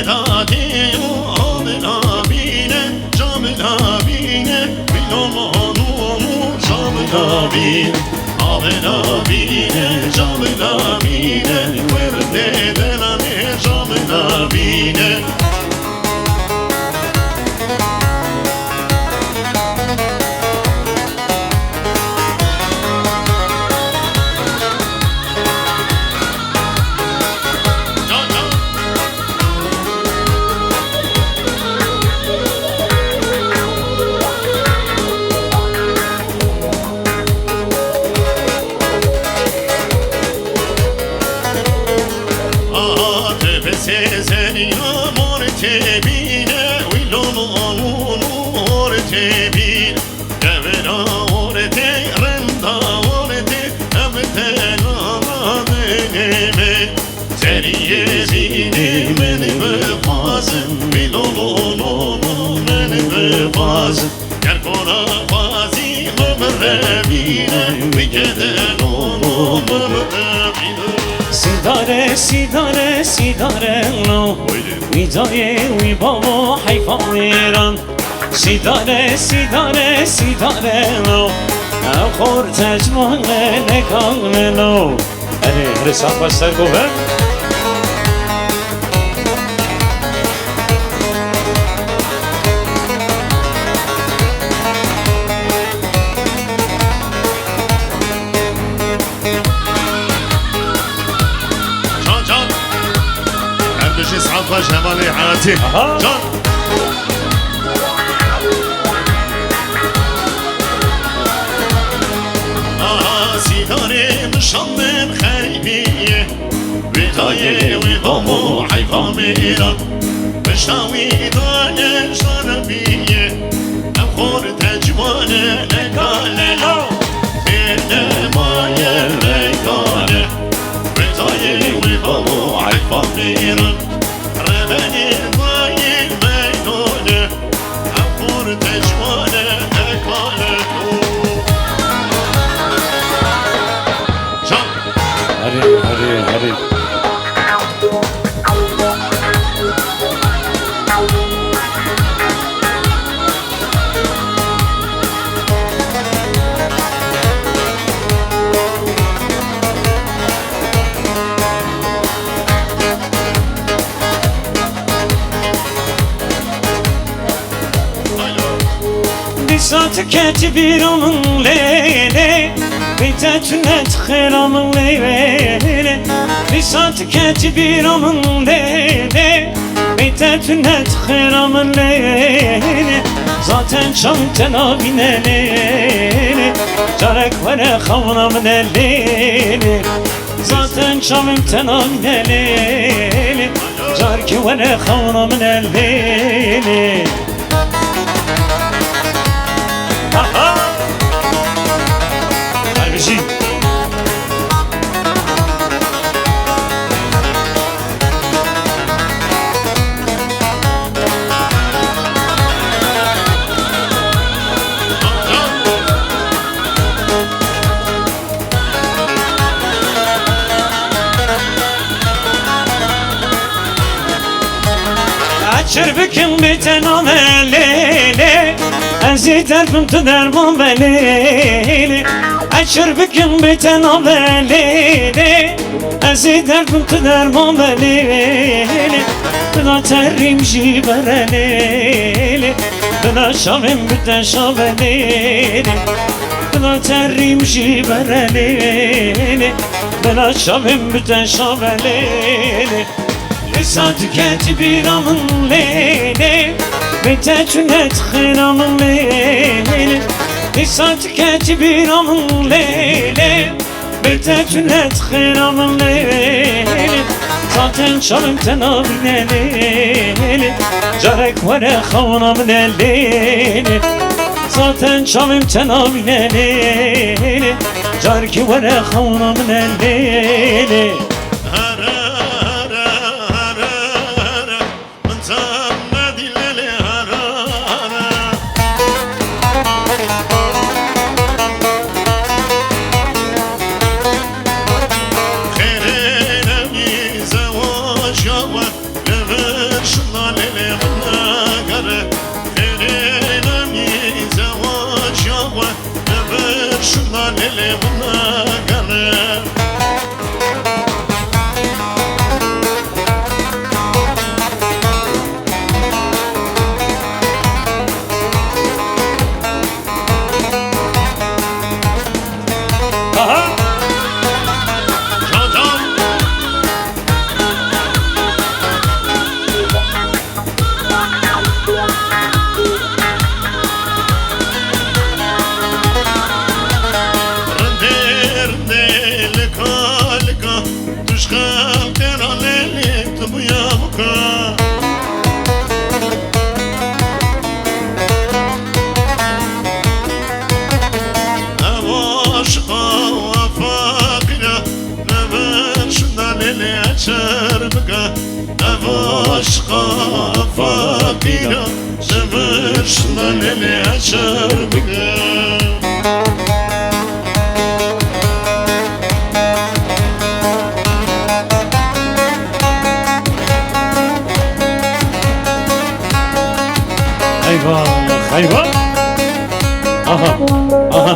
دادی و آب نبینه جام نبینه بیلومانو جام نبینه آب نبینه جام نبینه ورد دلانه جام نبینه سيزنيا مرتبينه ويلومون مرتبين كبنا ورتي رندا ورتي أبدنا بنيمه سريه زيني من بفازم ويلومون من بفازم كركونا فازي ممربينه ويجدلون ممربينه سیداره سیداره سیداره نو وی جای وی بابا حیفا میرن سیداره سیداره سیداره نو خور تجمان نکان نو اره رسان بستر گوه اسعاف جمالي حياتي جان سيداري مشمم خريبية بداية وضمو حيفا ميرا مشتاوي دانة شربية أخور تجمانة لقالة بين مايا لقالة بداية وضمو حيفا ميرا ربني ضايل ميدونه عفور تجوانه أكالته شام هري هري هري سات كاتبيرهم ليلي بيتاتنا تخيرهم ليلي بسات كاتبيرهم ليلي بيتاتنا تخيرهم ليلي zaten şamtena bineli Carek vere kavra mineli zaten şamtena bineli Carek vere kavra mineli Kalbisi Çırpıkın bir tename leyli Enzi terpim tüderman beleyli Çırpıkın bir tename leyli Enzi terpim tüderman beleyli Bına terrim jibereleyli Bına şavim büten şaveleyli Bına terrim jibereleyli Bına şavim büten şaveleyli لسات كاتبين من ليلي بتاجنت خير من ليلي لسات كاتبين من ليلي بتاجنت خير من ليلي zaten şalım tenabine leyli Carek vere kavna mine leyli zaten şalım tenabine leyli Carki vere kavna mine leyli عشقا فقیرا جبرشتن الاشر بگم Eyvah, eyvah. Aha, aha.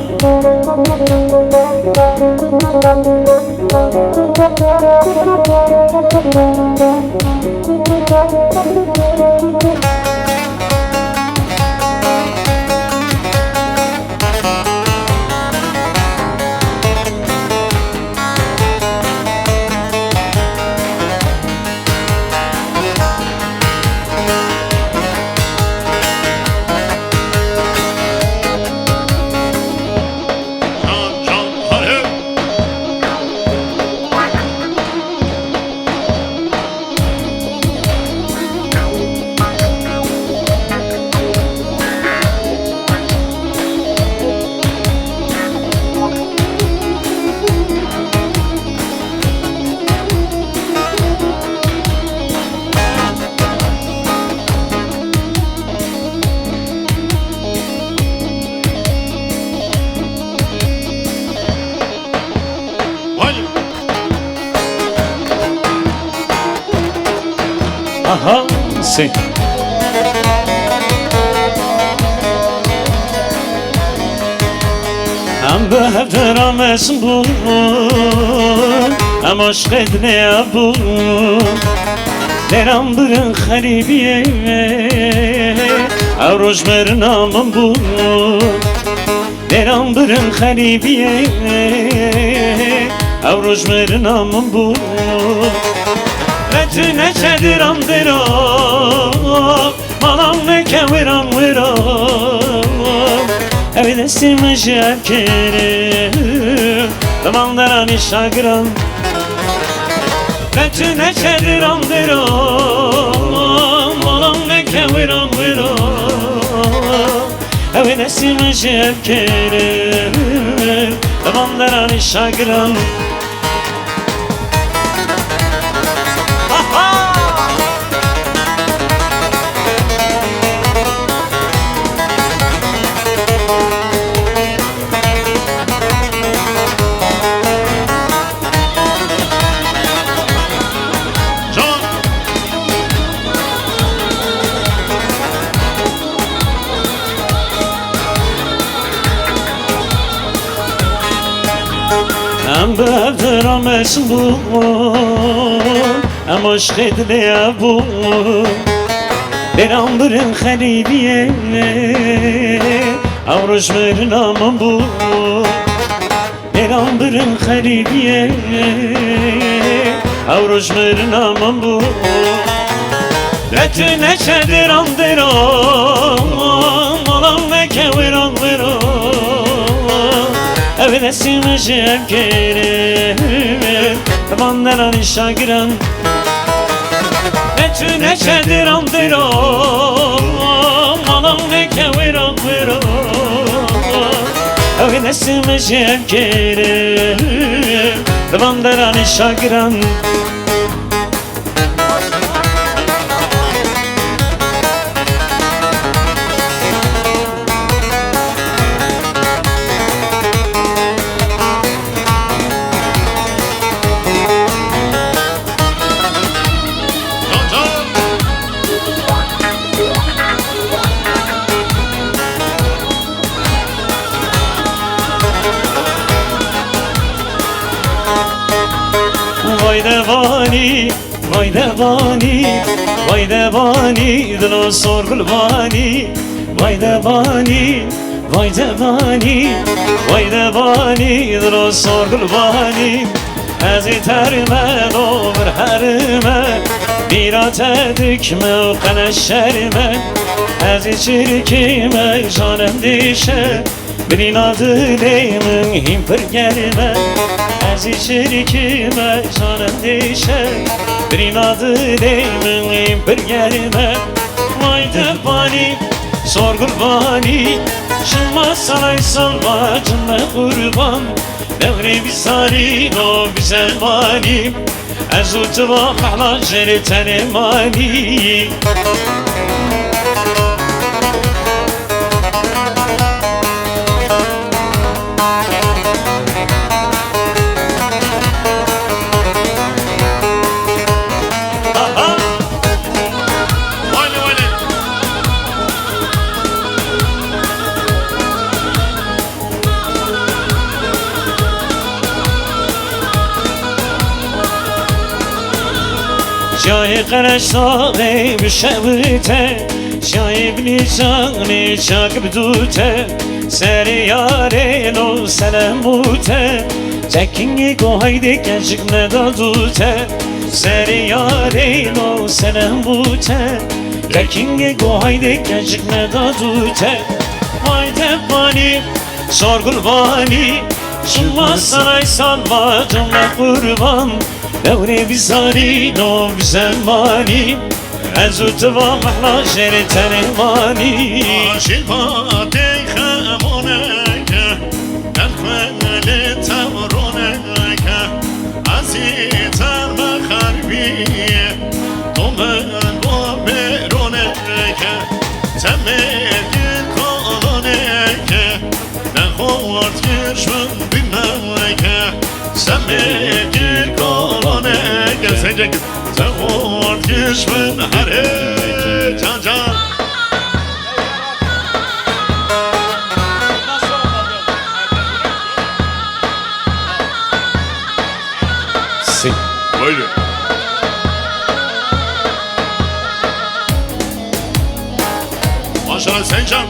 Aha, sim. Hem behevdera mesbun Hem aşk edne bu Deram bırın haribiye Avroş mernamın bu Deram bırın haribiye Avroş mernamın bu Retüne çediram diram Malam ne keviram viram Evde silmiş erkerim Zamanlara nişagram Retüne çediram diram Malam ne keviram viram Evde silmiş erkerim Zamanlara nişagram Hem bevdera mesbun Hem aşk edne bu Deram bırın haribiye Avroş mernamın bu Deram bırın haribiye Avroş mernamın bu Retüne çediram diram Malam ne keviram viram Evde silmiş erkerim Zamanlara nişagram Retüne çediram diram Malam ne keviram viram Evde silmiş erkerim Zamanlara nişagram Vay devani, vay devani, vay devani, dilo sorgul vani, vay devani, vay devani, vay devani, dilo sorgul vani. Ez iterme over herime, birat edikme o kaneşerime, ez içirkime canım dişe, bilin adı deymin himpir gelme. Ez içirkime canım dişe, bilin adı deymin himpir gelme. Vay devani, sorgul vani, şılma sanaysal bacınla kurban. Devri bir salin o güzel valim, ازوت با محلا جری تنمانی شای قرشتاقی بشبته شای بنیشانی چاک بدوته سر یارینو سلموته چکنگی گوهایده کچک ندادوته سر یارینو سلموته چکنگی گوهایده کچک ندادوته وای تبانی sorgul vani شما سرای سالما جمله قربان دوري بزاري نو بزماني أزوت ومحلا جري تنماني عاشق باتي خمونك نخمل تمرونك عزيزر مخربية طمن ومرونك تمك كولونك نخورت يشون بمنك سمك كولونك سجك تخورت يشون هري جان جان سي Böyle. Maşallah Sencan.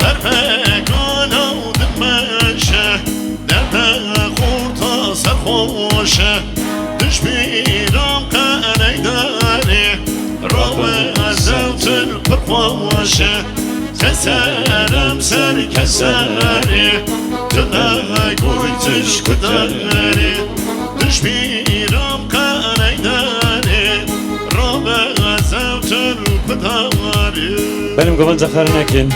Vermek anavdım meşe Derde kurta serhoşe Düşmüram kaneydari Rave zevtül pırkvaşe Keserem ser keseri Tüne kuytuş kuderi Düşmüram kaneydari Rave zevtül pırkvaşe Benim Kıvanç Akar'ın ekin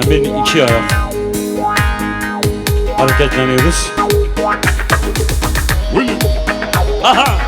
hemen iki ayak hareketleniyoruz. Aha!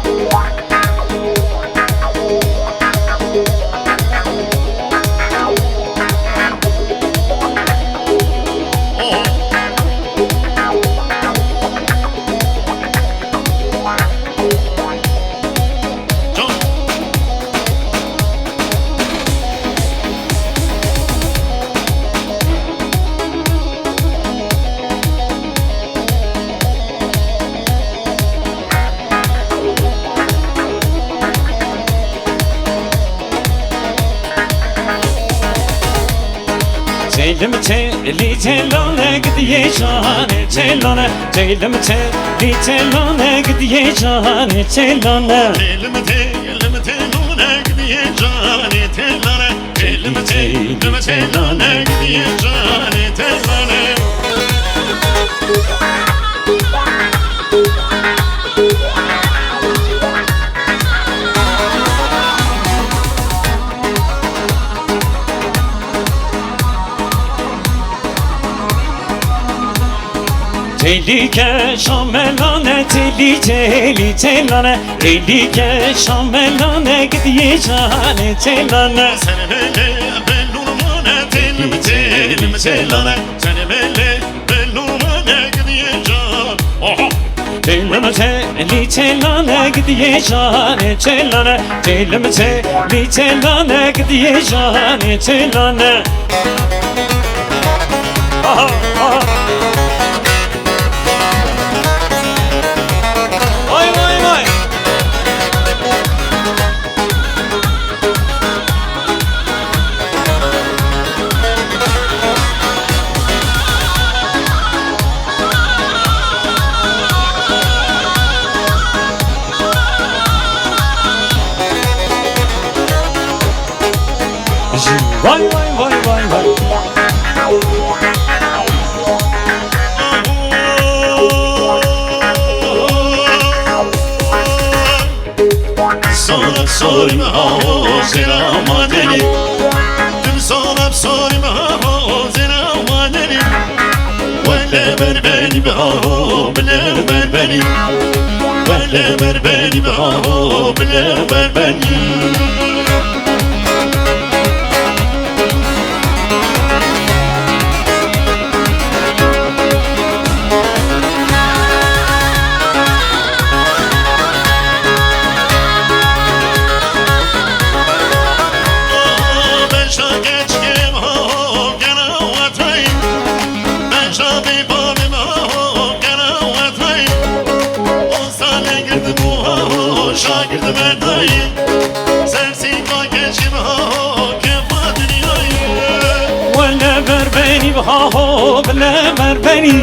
Ceylim teli telane gidiye cane telane Ceylim teli telane gidiye cane telane Telime telane gidiye cane telane Telime telane gidiye cane telane Tehlike şamelane teli teli telane Tehlike şamelane gidiye cane telane Seni bele bellurmane telime telane Seni bele bellurmane gidiye cane Telime teli telane gidiye cane telane Telime teli telane gidiye cane telane Aha aha Vay vay vay Vay vay vay vay vay Sana sorma o selam adeli بلا بربني ولا بربني بها بلا بربني شاگرد مردایی سرسی با کشیم ها که با دنیایی ولا بربني بها بلا بربني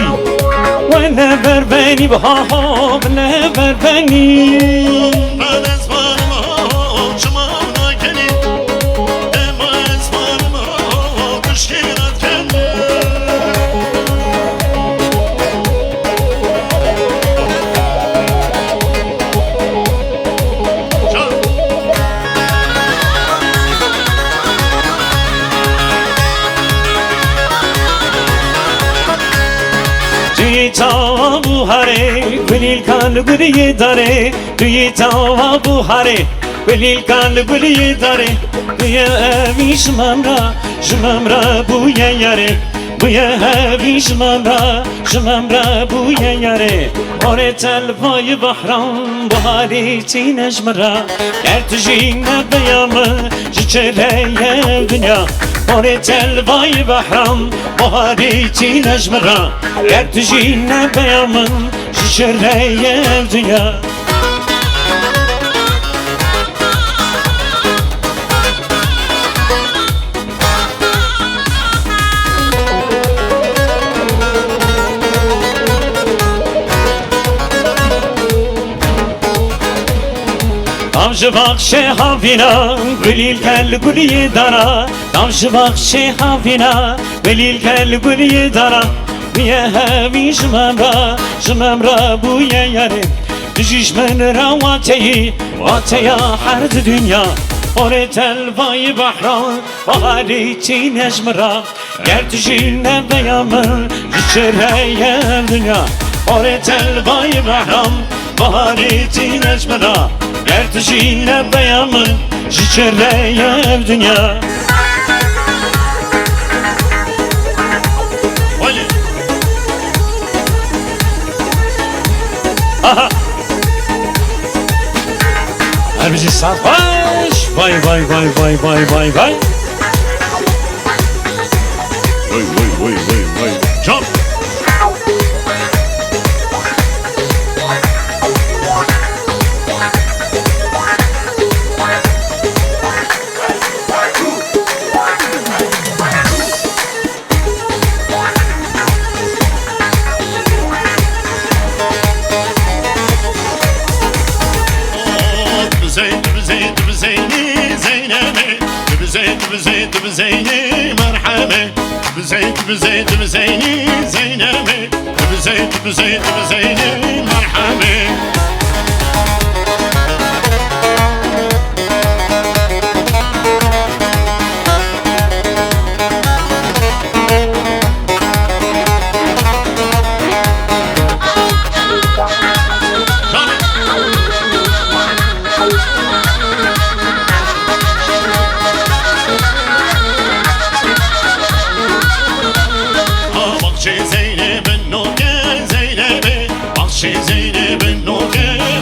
ولا بربني بها بلا بربني بعد اسفارم ها شما نکنی اما اسفارم ها تشکیلات کنی توی تاوا هره گلیل کان گلی داره توی تاوا هره گلیل کان گلی داره توی همی شمامرا بوی یاره بوی همی شمامرا بوی یاره آره تلفای بحران بهاری تی نجمرا گر تجین بیام جچره دنیا آره تلفای بحران بهاری تی نجمرا گر تجین بیام جچره دنیا دامش بخش هاوینا گلیل کل گلی دارا دامش بخش هاوینا گلیل کل گلی دارا بیه همی شمامرا بوی یاره دجیش من را واتیا حرد دنیا آره تلوای بحران بهاری تی نجمرا گر تجین بیامن جچره دنیا آره تلوای بحران بهاری تی نجمرا گر تجین بیامن جچره دنیا هر بیزی ساعت باش وای وای وای وای وای وای وای وای جامپ بزيني مرحبا بزيني زينبي بزيني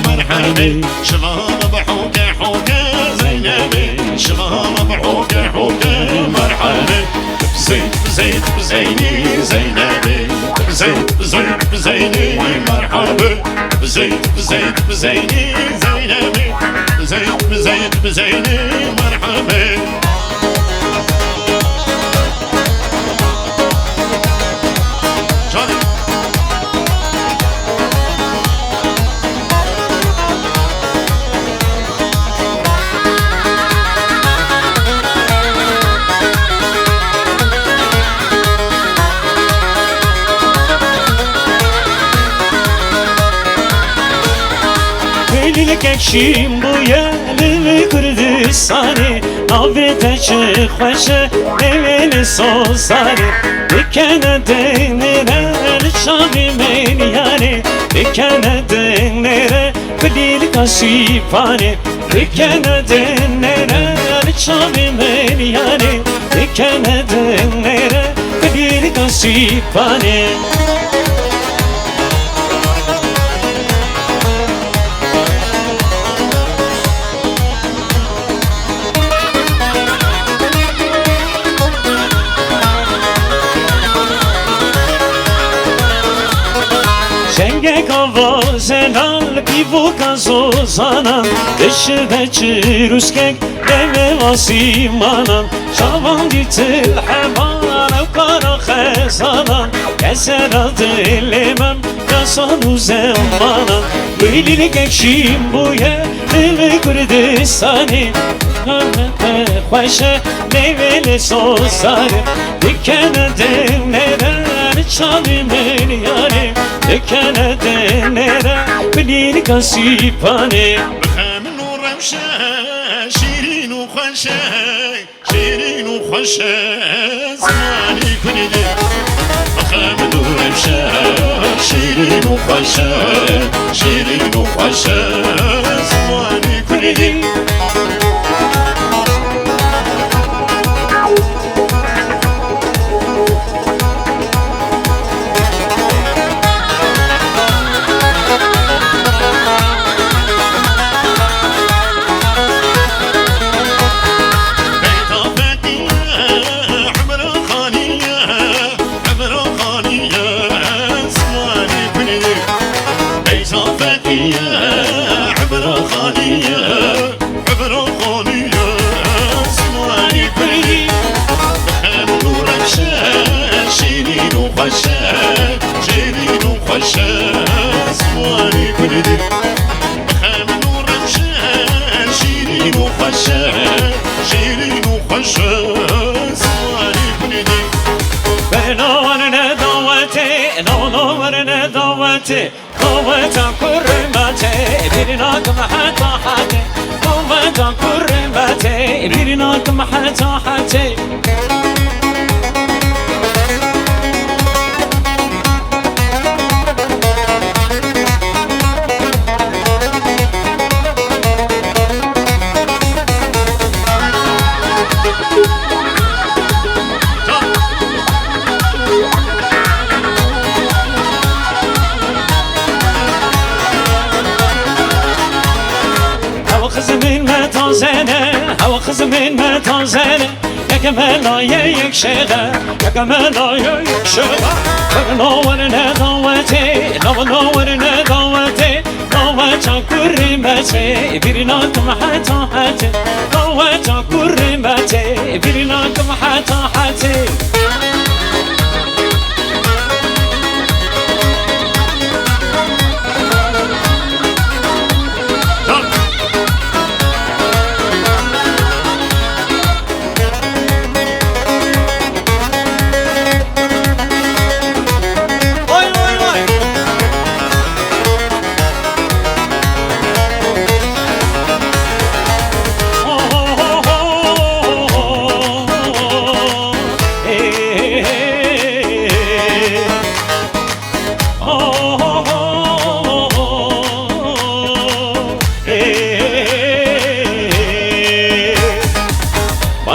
مرحبا شمال بحوكة حوكة زينبي شمال بحوكة حوكة مرحبا بزيني زينبي بزيني مرحبا بزيني زينبي بزيني مرحبا لك شيم بويا Dimi Kurdistanê navê te çi xweş e nêvê sozarê dikene dinêre li çavê menyanê dikene dinêre bilîlka şîfanê dikene dinêre li çavê menyanê dikene dinêre bilîlka şîfanê Cengek avazenan pivuka zozanan Deşve çiruskek deve vasimanan Şavan gitil heman evkara khezanan Kesera dilemem kasanu zemanan Bilili gekşim buye deve Kurdistani Hürmete khweşe nevele sozare Dikene demnere çavi meniyane Dikene demnere bililka sipane بخامن ورمشة شيرين وخشة شيرين وخشة زماني كردي بخامن ورمشة شيرين وخشة شيرين وخشة زماني كردي قوة كرمتي برناكم حتى حتى قوة كرمتي برناكم حتى حتى هوا خزمين ما تنزل يا كمالا يا يكشغا يا كمالا يا يكشغا نورنا دواتي نورنا دواتي دواتي كرمتي برناكم حتى حتى دواتي كرمتي برناكم حتى حتى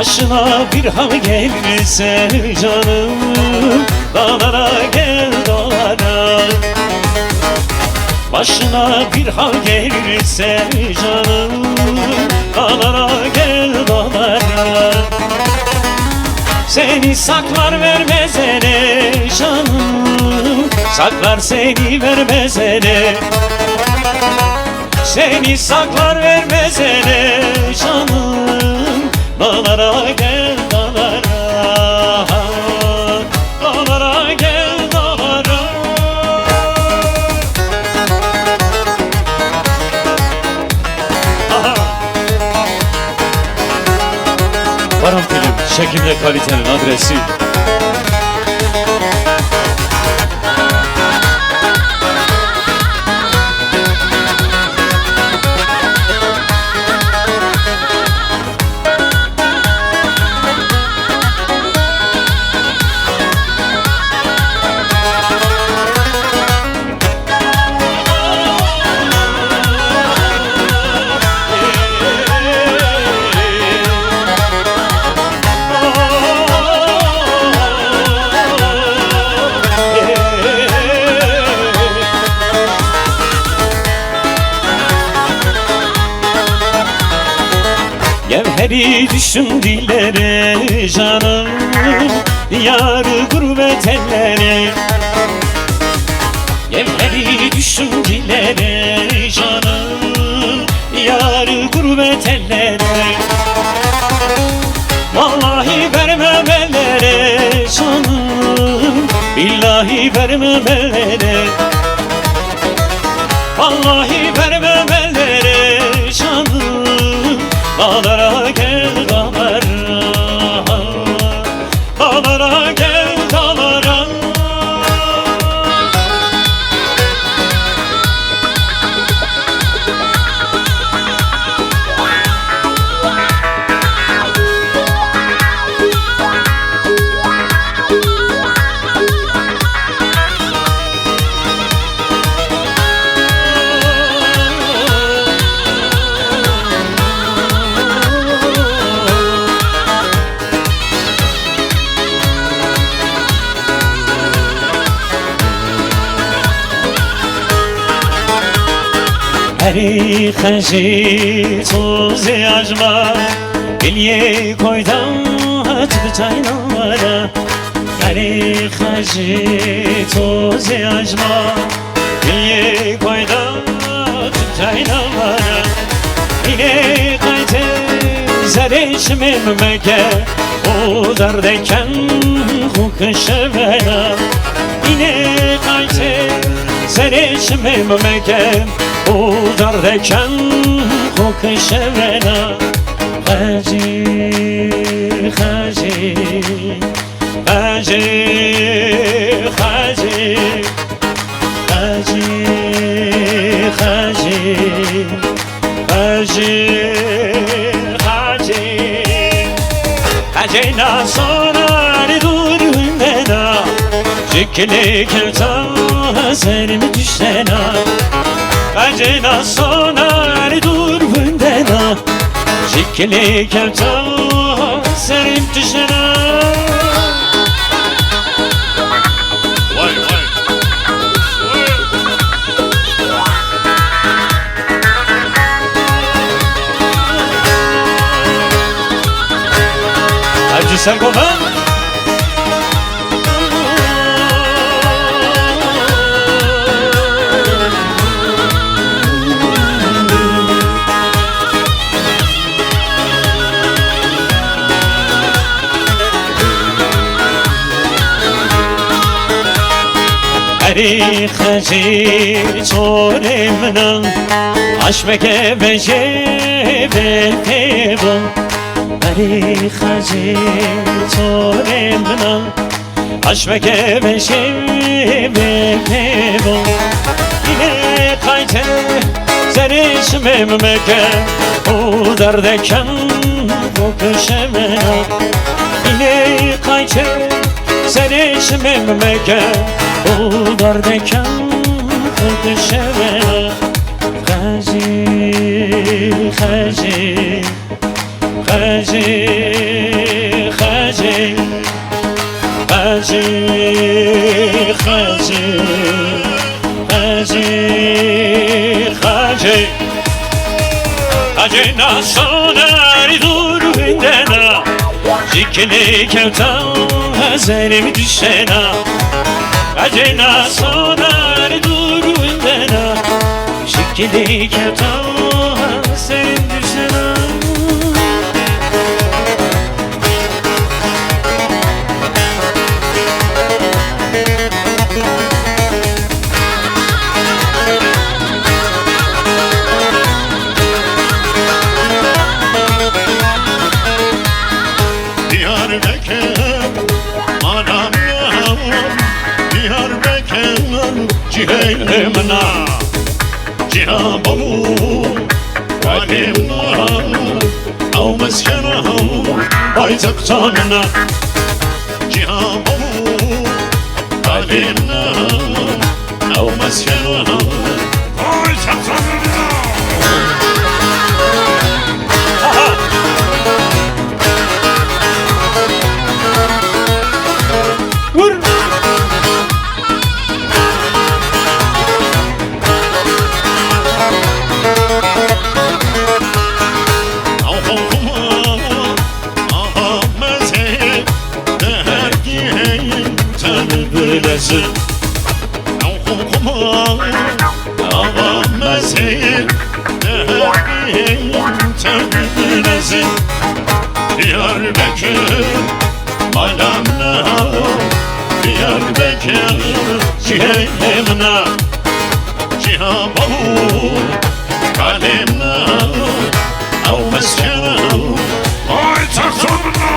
Başına bir hal gelirse canım dağlara gel dağlara Başına bir hal gelirse canım dağlara gel dağlara Seni saklar vermez ele canım Saklar seni vermez ele Seni saklar vermez ele canım Dağlara gel dağlara Dağlara gel dağlara Baran Film çekimle kalitenin adresi Eri düştüm dillere canım, yar gurbet ellere. Eri düştüm dillere canım, yar gurbet ellere. Vallahi vermem ellere canım, billahi vermem ellere. Vallahi vermem ellere canım, dağlara gel dağlara, dağlara gel dağlara. Eri xəci tozu acma, Bilye koydum açtı çaylara. Eri xəci tozu acma, Bilye koydum açtı çaylara. Yine kayte zerişmim meke, O dardeken hukuşa vela. Yine kayte zerişmim meke, O dardeken hukuşa vela. Xəci, xəci, xəci, xəci, xəci, xəci, xəci, xəci. Xəci nasonari durumena, Cikli kevta zerimi düşsena. Xəci nasonari durumena, Cikli kevta zerim düşsena. Vay vay. Hacı Serkovan. Eri xəci çoremnan, Aşmeke bece bekebon. Eri xəci çoremnan, Aşmeke bece bekebon. Yine kayte zerişmem meke, O dardeken bu köşemena. Yine kayte zerişmem meke, O dardeken bu köşemena. Xəci, xəci, xəci, xəci, xəci, xəci, xəci, xəci. Xəci nasonari durumena, Cikli kevta zerim düşsena. Xəci nasonari durumena, Cikli kevta zerim düşsena. Diyarbakır anam, Diyarbakır cihelimna, Cihabamu kalimna, Av meskenahum baytaktanına. Cihabamu kalimna, Av meskenahum baytaktanına. Vur! Av halkıma نزل حقوقما آقا مزید تبدیل نزل دیار بکر مالمنا دیار بکر جهنمنا جهان بابو قلمنا او مسکنم آی تخصرنا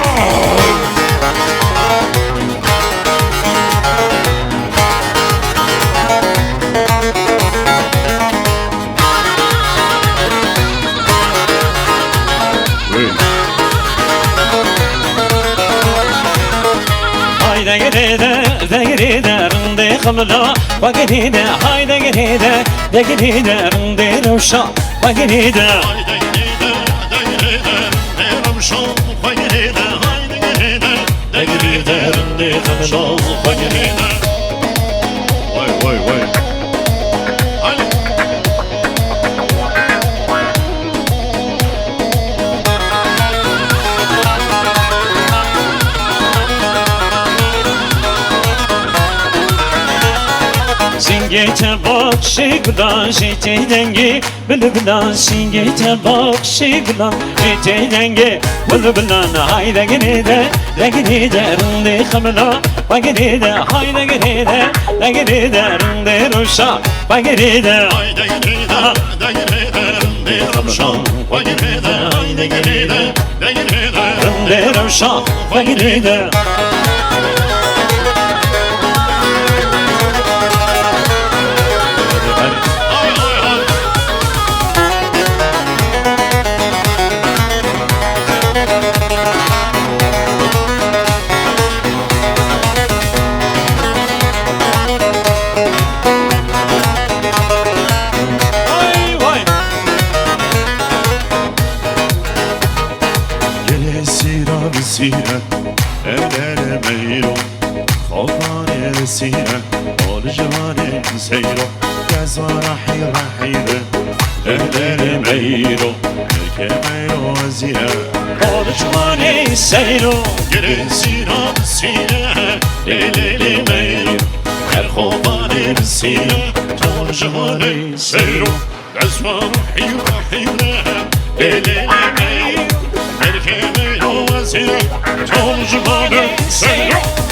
دقريدة رندي خملا وقريدة هاي دقريدة رندي روشا وقريدة دقريدة رندي خملا وقريدة واي Singete bak şıklan şite dengi Bülbülan singete bak şıklan şite dengi Bülbülan hayda gide rinde khamla Bagide hayda gide rinde ruşa Bagide hayda gide rinde ruşa Bagide hayda gide rinde ruşa Bagide سيرة أبدال ميرو خطان السيرة والجوان سيرو كزار حيرة أبدال ميرو الكميرو وزيرة والجوان سيرو سيرة ليلي ميرو الخطان السيرة والجوان سيرو كزار حيرة ليلي ميرو الكميرو وزيرة والجوان سيرو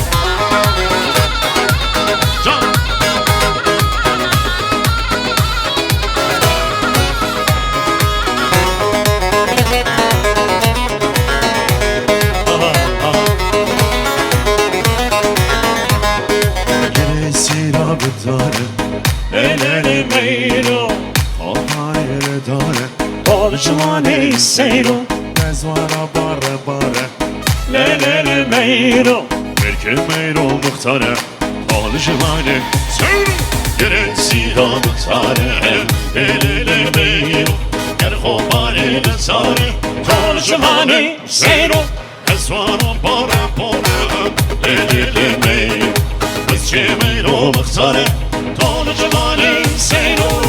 والجوان سيرو نزوارا باره ليلي ميرو الكميرو مختاره والجوان سيرو سيرة مختاره ليلي ميرو الخوبان نزاره والجوان سيرو نزوارا باره ليلي ميرو الكميرو مختاره والجوان سيرو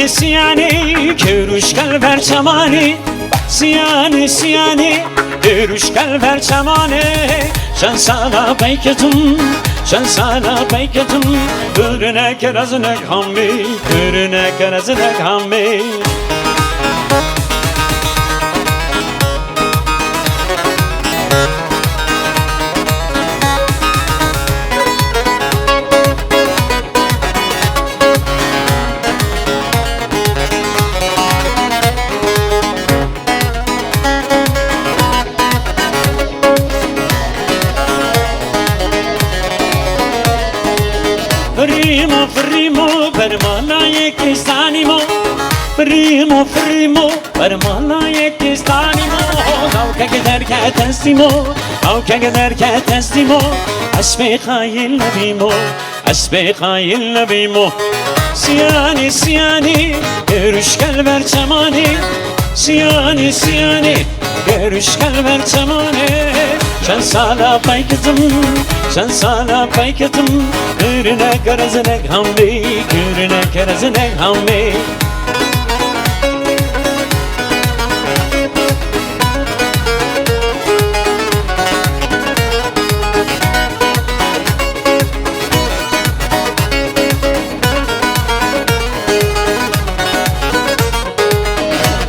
سياني كروش كالبر چماني سياني كروش كالبر چماني شن سالا بيكتم Körüne kerazine kambi Frimo, per malaye che stanimo Frimo, per malaye che stanimo که درکت استیمو او که درکت استیمو اسب خایل نبیمو اسب خایل نبیمو سیانی سیانی görüşgel ver çamani siyani siyani görüşgel ver çamani sen sana paykıtım sen sana paykıtım kırına karazına hamdi kırına karazına hamdi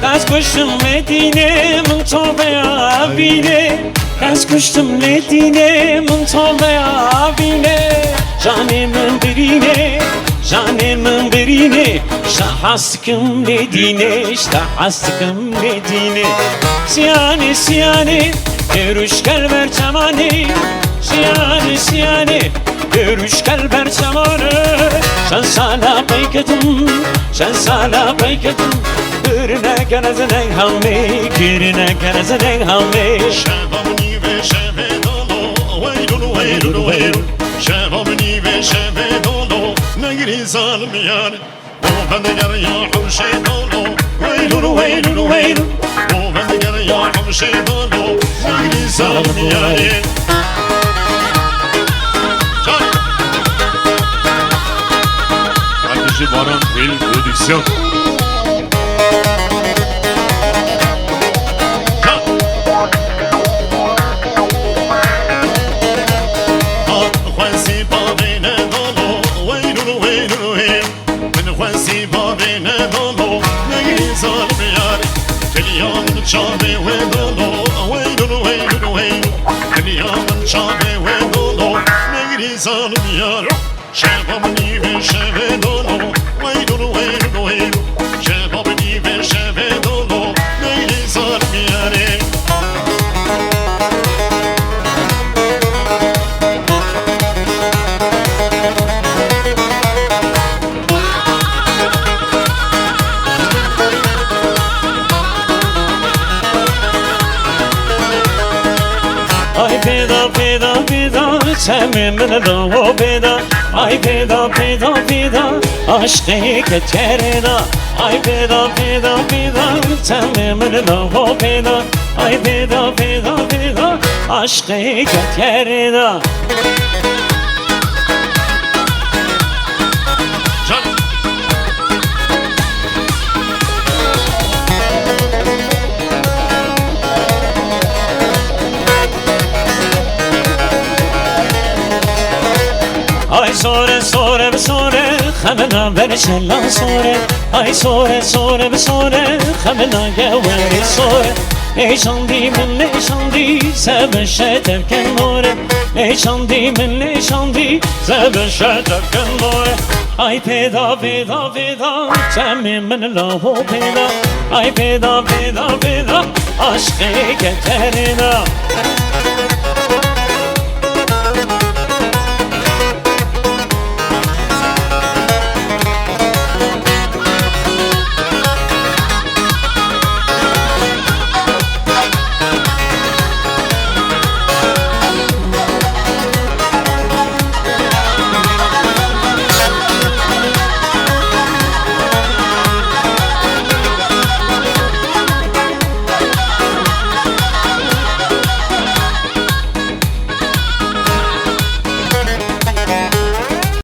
Ders kuştum Medine Muntobe abine Ders kuştum Medine Muntobe abine Canımın birine Canımın birine Şahastıkım Medine Şahastıkım Medine Siyani siyani Görüş gel ver çamani Siyani siyani Görüş gel ver çamani Sen sana paykıtım Sen sana paykıtım Girine gerazine hammi, girine gerazine hammi. Şevamni ve şeve dolu, veylul veylul veylul. Şevamni ve şeve dolu, negri zalim yar. O bende ger ya huşey dolu, veylul veylul veylul. O bende ger ya huşey dolu, negri zalim yar. Kardeşi Baran Film Prodüksiyon. Chave we dolo, away dolo, away dolo, away. Kaliyaman chave we dolo, negri zalim yar. Şevamni ve şeve dolo, away dolo, away dolo, away. Şevamni ve şeve dolo, negri zalim yar. Peda peda peda Sememin o peda Ay peda peda peda Aşkı keterina Ay peda peda peda Sememin o peda Ay peda peda peda Aşkı keterina Ay sore sore sore خمنا برشلا sore Ay sore sore sore خمنا جواري sore Eşandi min eşandi Sebşe tevken more Eşandi min eşandi Sebşe tevken more Ay peda peda peda Semimin lahu peda Ay peda peda peda Aşkı keterina